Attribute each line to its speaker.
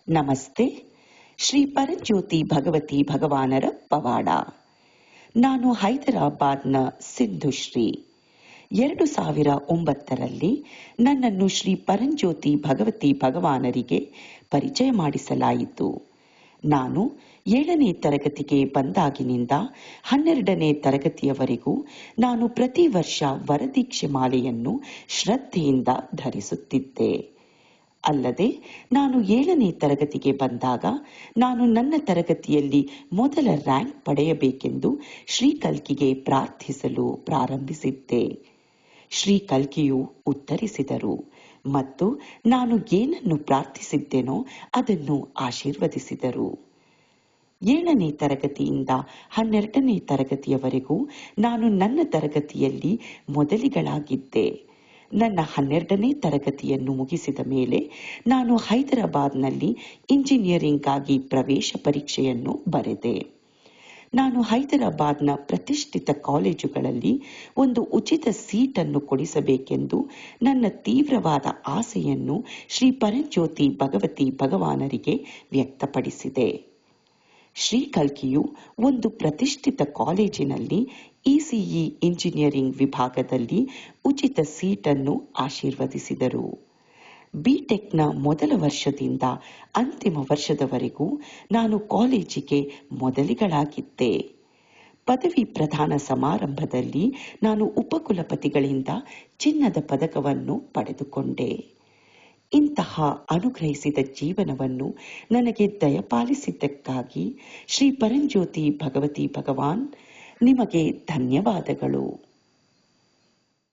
Speaker 1: ನಮಸ್ತೆ. ಶ್ರೀ ಪರಂಜ್ಯೋತಿ ಭಗವತಿ ಭಗವಾನರ ಪವಾಡ. ನಾನು ಹೈದರಾಬಾದ್ನ ಸಿಂಧುಶ್ರೀ. 2009ರಲ್ಲಿ ನನ್ನನ್ನು ಶ್ರೀ ಪರಂಜ್ಯೋತಿ ಭಗವತಿ ಭಗವಾನರಿಗೆ ಪರಿಚಯ ಮಾಡಿಸಲಾಯಿತು. ನಾನು 7ನೇ ತರಗತಿಗೆ ಬಂದಾಗಿನಿಂದ 12ನೇ ತರಗತಿಯವರೆಗೂ ನಾನು ಪ್ರತಿ ವರ್ಷ ವರದೀಕ್ಷೆ ಮಾಲೆಯನ್ನು ಶ್ರದ್ಧೆಯಿಂದ ಧರಿಸುತ್ತಿದ್ದೆ. ಅಲ್ಲದೆ ನಾನು 7ನೇ ತರಗತಿಗೆ ಬಂದಾಗ ನಾನು ನನ್ನ ತರಗತಿಯಲ್ಲಿ ಮೊದಲ ರ್ಯಾಂಕ್ ಪಡೆಯಬೇಕೆಂದು ಶ್ರೀ ಕಲ್ಕಿಗೆ ಪ್ರಾರ್ಥಿಸಲು ಪ್ರಾರಂಭಿಸಿದ್ದೆ. ಶ್ರೀ ಕಲ್ಕಿಯು ಉತ್ತರಿಸಿದರು ಮತ್ತು ನಾನು ಏನನ್ನು ಪ್ರಾರ್ಥಿಸಿದ್ದೇನೋ ಅದನ್ನು ಆಶೀರ್ವದಿಸಿದರು. 7ನೇ ತರಗತಿಯಿಂದ 12ನೇ ತರಗತಿಯವರೆಗೂ ನಾನು ನನ್ನ ತರಗತಿಯಲ್ಲಿ ಮೊದಲಿಗಳಾಗಿದ್ದೆ. ನನ್ನ 12ನೇ ತರಗತಿಯನ್ನು ಮುಗಿಸಿದ ಮೇಲೆ ನಾನು ಹೈದರಾಬಾದ್ನಲ್ಲಿ ಇಂಜಿನಿಯರಿಂಗ್ಗಾಗಿ ಪ್ರವೇಶ ಪರೀಕ್ಷೆಯನ್ನು ಬರೆದೆ. ನಾನು ಹೈದರಾಬಾದ್ನ ಪ್ರತಿಷ್ಠಿತ ಕಾಲೇಜುಗಳಲ್ಲಿ ಒಂದು ಉಚಿತ ಸೀಟನ್ನು ಕೊಡಿಸಬೇಕೆಂದು ನನ್ನ ತೀವ್ರವಾದ ಆಸೆಯನ್ನು ಶ್ರೀ ಪರಂಜ್ಯೋತಿ ಭಗವತಿ ಭಗವಾನರಿಗೆ ವ್ಯಕ್ತಪಡಿಸಿದೆ. ಶ್ರೀ ಕಲ್ಕಿಯು ಒಂದು ಪ್ರತಿಷ್ಠಿತ ಕಾಲೇಜಿನಲ್ಲಿ ಇಸಿಇ ಇಂಜಿನಿಯರಿಂಗ್ ವಿಭಾಗದಲ್ಲಿ ಉಚಿತ ಸೀಟನ್ನು ಆಶೀರ್ವದಿಸಿದರು. ಬಿಟೆಕ್ನ ಮೊದಲ ವರ್ಷದಿಂದ ಅಂತಿಮ ವರ್ಷದವರೆಗೂ ನಾನು ಕಾಲೇಜಿಗೆ ಮೊದಲಿಗಳಾಗಿದ್ದೆ. ಪದವಿ ಪ್ರದಾನ ಸಮಾರಂಭದಲ್ಲಿ ನಾನು ಉಪಕುಲಪತಿಗಳಿಂದ ಚಿನ್ನದ ಪದಕವನ್ನು ಪಡೆದುಕೊಂಡೆ. ಇಂತಹ ಅನುಗ್ರಹಿಸಿದ ಜೀವನವನ್ನು ನನಗೆ ದಯಪಾಲಿಸಿದ್ದಕ್ಕಾಗಿ ಶ್ರೀ ಪರಂಜ್ಯೋತಿ ಭಗವತಿ ಭಗವಾನ್ ನಿಮಗೆ ಧನ್ಯವಾದಗಳು.